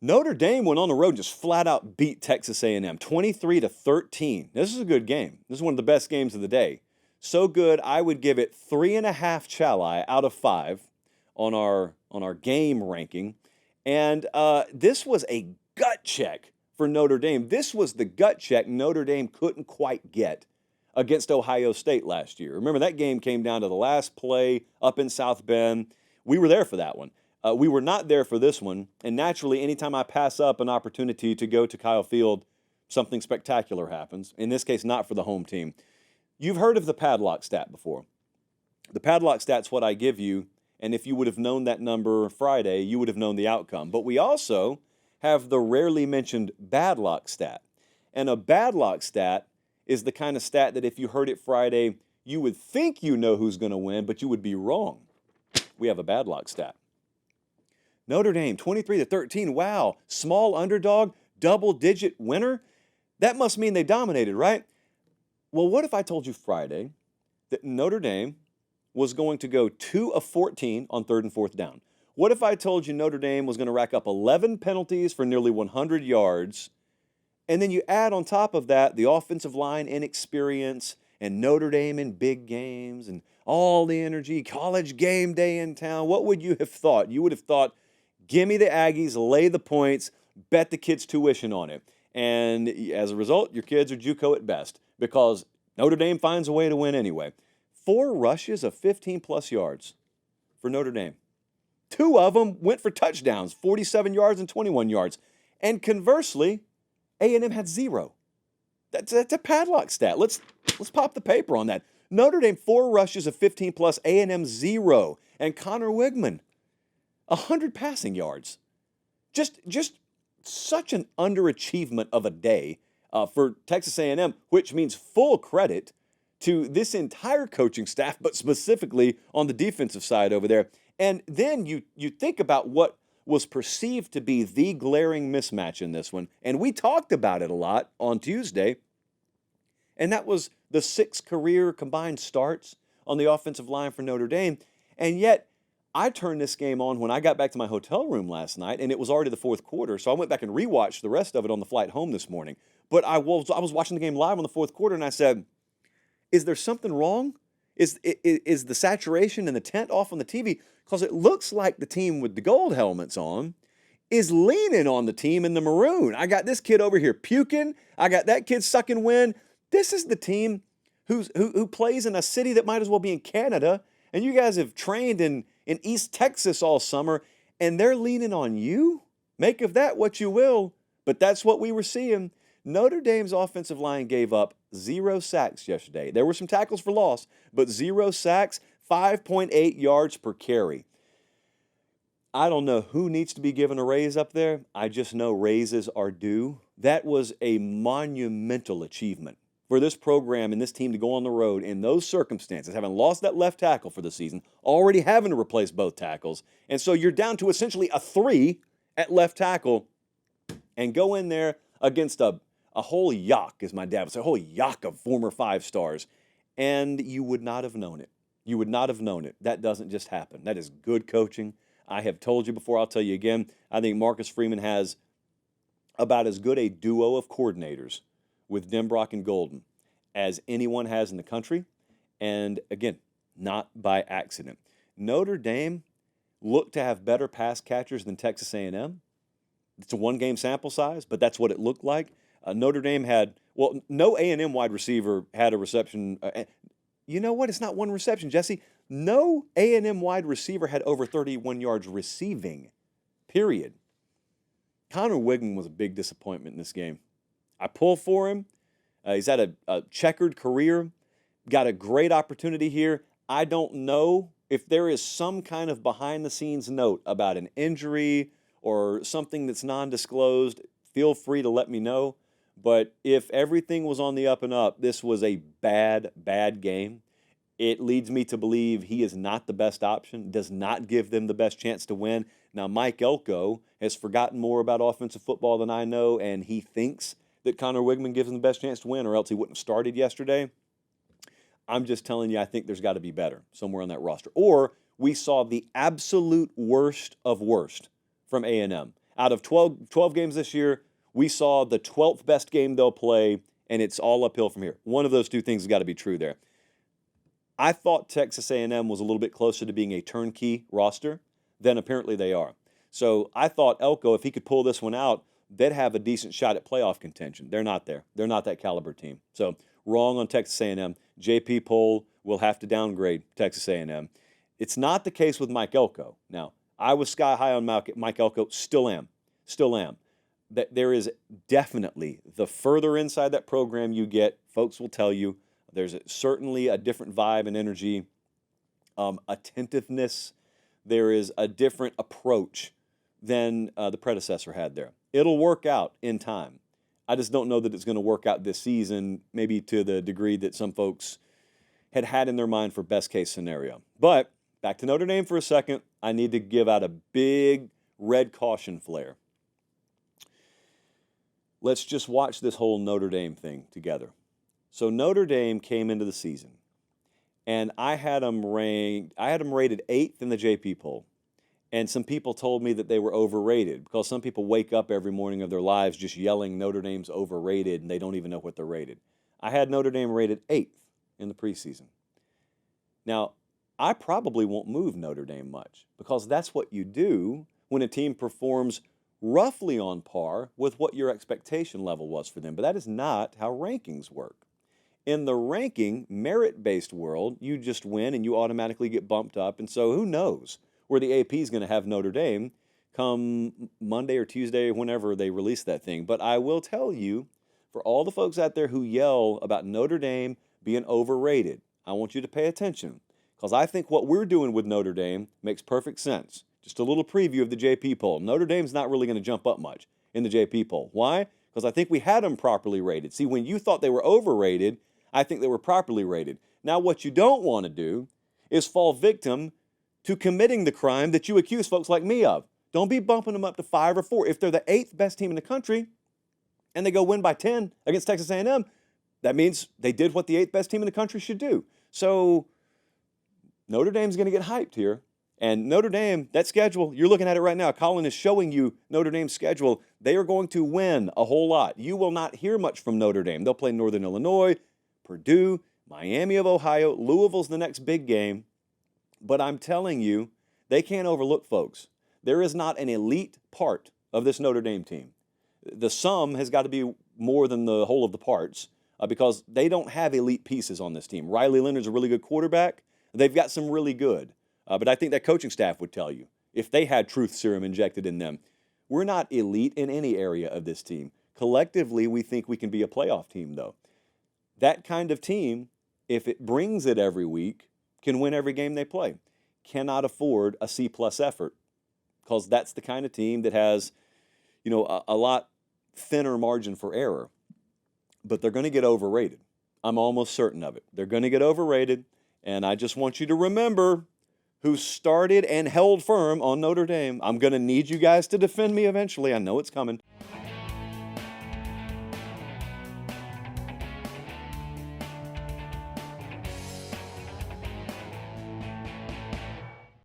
Notre Dame went on the road and just flat out beat Texas A&M 23-13. This is a good game. This is one of the best games of the day. So good, I would give it 3.5 Chalai out of 5 on our game ranking. And this was a gut check for Notre Dame. This was the gut check Notre Dame couldn't quite get against Ohio State last year. Remember, that game came down to the last play up in South Bend. We were there for that one. We were not there for this one, and naturally, anytime I pass up an opportunity to go to Kyle Field, something spectacular happens. In this case, not for the home team. You've heard of the padlock stat before. The padlock stat's what I give you, and if you would have known that number Friday, you would have known the outcome. But we also have the rarely mentioned bad luck stat. And a bad luck stat is the kind of stat that if you heard it Friday, you would think you know who's going to win, but you would be wrong. We have a bad luck stat. Notre Dame, 23-13. Wow, small underdog, double-digit winner. That must mean they dominated, right? Well, what if I told you Friday that Notre Dame was going to go 2 of 14 on 3rd and 4th down? What if I told you Notre Dame was going to rack up 11 penalties for nearly 100 yards, and then you add on top of that the offensive line inexperience and Notre Dame in big games and all the energy, college game day in town? What would you have thought? You would have thought, give me the Aggies, lay the points, bet the kids' tuition on it. And as a result, your kids are JUCO at best because Notre Dame finds a way to win anyway. 4 rushes of 15-plus yards for Notre Dame. 2 of them went for touchdowns, 47 yards and 21 yards. And conversely, A&M had 0. That's a padlock stat. Let's pop the paper on that. Notre Dame, 4 rushes of 15-plus, A&M 0. And Connor Wigman, 100 passing yards. Just such an underachievement of a day for Texas A&M, which means full credit to this entire coaching staff, but specifically on the defensive side over there. And then you think about what was perceived to be the glaring mismatch in this one, and we talked about it a lot on Tuesday, and that was the 6 career combined starts on the offensive line for Notre Dame. And yet, I turned this game on when I got back to my hotel room last night, and it was already the 4th quarter, so I went back and rewatched the rest of it on the flight home this morning. But I was watching the game live on the 4th quarter, and I said, is there something wrong? Is the saturation and the tent off on the TV? Because it looks like the team with the gold helmets on is leaning on the team in the maroon. I got this kid over here puking. I got that kid sucking wind. This is the team who plays in a city that might as well be in Canada, and you guys have trained in East Texas all summer, and they're leaning on you? Make of that what you will, but that's what we were seeing. Notre Dame's offensive line gave up 0 sacks yesterday. There were some tackles for loss, but 0 sacks, 5.8 yards per carry. I don't know who needs to be given a raise up there. I just know raises are due. That was a monumental achievement for this program and this team to go on the road in those circumstances, having lost that left tackle for the season, already having to replace both tackles. And so you're down to essentially a 3 at left tackle and go in there against a whole yak, as my dad would say, a whole yak of former 5 stars. And you would not have known it. You would not have known it. That doesn't just happen. That is good coaching. I have told you before, I'll tell you again, I think Marcus Freeman has about as good a duo of coordinators with Denbrock and Golden as anyone has in the country. And again, not by accident. Notre Dame looked to have better pass catchers than Texas A&M. It's a 1-game sample size, but that's what it looked like. Notre Dame had, well, no A&M wide receiver had a reception. You know what? It's not one reception, Jesse. No A&M wide receiver had over 31 yards receiving, period. Connor Wigman was a big disappointment in this game. I pull for him. He's had a checkered career, got a great opportunity here. I don't know if there is some kind of behind-the-scenes note about an injury or something that's non-disclosed. Feel free to let me know. But if everything was on the up and up, this was a bad, bad game. It leads me to believe he is not the best option, does not give them the best chance to win. Now, Mike Elko has forgotten more about offensive football than I know, and he thinks that Connor Wigman gives him the best chance to win, or else he wouldn't have started yesterday. I'm just telling you, I think there's got to be better somewhere on that roster. Or we saw the absolute worst of worst from A&M. Out of 12 games this year, we saw the 12th best game they'll play, and it's all uphill from here. One of those two things has got to be true there. I thought Texas A&M was a little bit closer to being a turnkey roster than apparently they are. So I thought Elko, if he could pull this one out, they'd have a decent shot at playoff contention. They're not there. They're not that caliber team. So wrong on Texas A&M. JP Poll will have to downgrade Texas A&M. It's not the case with Mike Elko. Now, I was sky high on Mike Elko, still am. That there is definitely, the further inside that program you get, folks will tell you, there's certainly a different vibe and energy, attentiveness. There is a different approach than the predecessor had there. It'll work out in time. I just don't know that it's going to work out this season, maybe to the degree that some folks had in their mind for best case scenario. But back to Notre Dame for a second, I need to give out a big red caution flare. Let's just watch this whole Notre Dame thing together. So Notre Dame came into the season, and I had them rated 8th in the JP poll. And some people told me that they were overrated because some people wake up every morning of their lives just yelling Notre Dame's overrated, and they don't even know what they're rated. I had Notre Dame rated 8th in the preseason. Now, I probably won't move Notre Dame much because that's what you do when a team performs roughly on par with what your expectation level was for them. But that is not how rankings work. In the ranking, merit-based world, you just win and you automatically get bumped up. And so who knows where the AP is going to have Notre Dame come Monday or Tuesday, whenever they release that thing. But I will tell you, for all the folks out there who yell about Notre Dame being overrated, I want you to pay attention because I think what we're doing with Notre Dame makes perfect sense. Just a little preview of the JP poll. Notre Dame's not really going to jump up much in the JP poll. Why? Because I think we had them properly rated. See, when you thought they were overrated, I think they were properly rated. Now, what you don't want to do is fall victim to committing the crime that you accuse folks like me of. Don't be bumping them up to 5 or 4. If they're the 8th best team in the country and they go win by 10 against Texas A&M, that means they did what the 8th best team in the country should do. So Notre Dame's going to get hyped here. And Notre Dame, that schedule, you're looking at it right now. Colin is showing you Notre Dame's schedule. They are going to win a whole lot. You will not hear much from Notre Dame. They'll play Northern Illinois, Purdue, Miami of Ohio. Louisville's the next big game. But I'm telling you, they can't overlook folks. There is not an elite part of this Notre Dame team. The sum has got to be more than the whole of the parts because they don't have elite pieces on this team. Riley Leonard's a really good quarterback. They've got some really good. But I think that coaching staff would tell you, if they had truth serum injected in them, we're not elite in any area of this team. Collectively, we think we can be a playoff team, though. That kind of team, if it brings it every week, can win every game they play. Cannot afford a C-plus effort because that's the kind of team that has, a lot thinner margin for error. But they're going to get overrated. I'm almost certain of it. They're going to get overrated, and I just want you to remember who started and held firm on Notre Dame. I'm going to need you guys to defend me eventually. I know it's coming.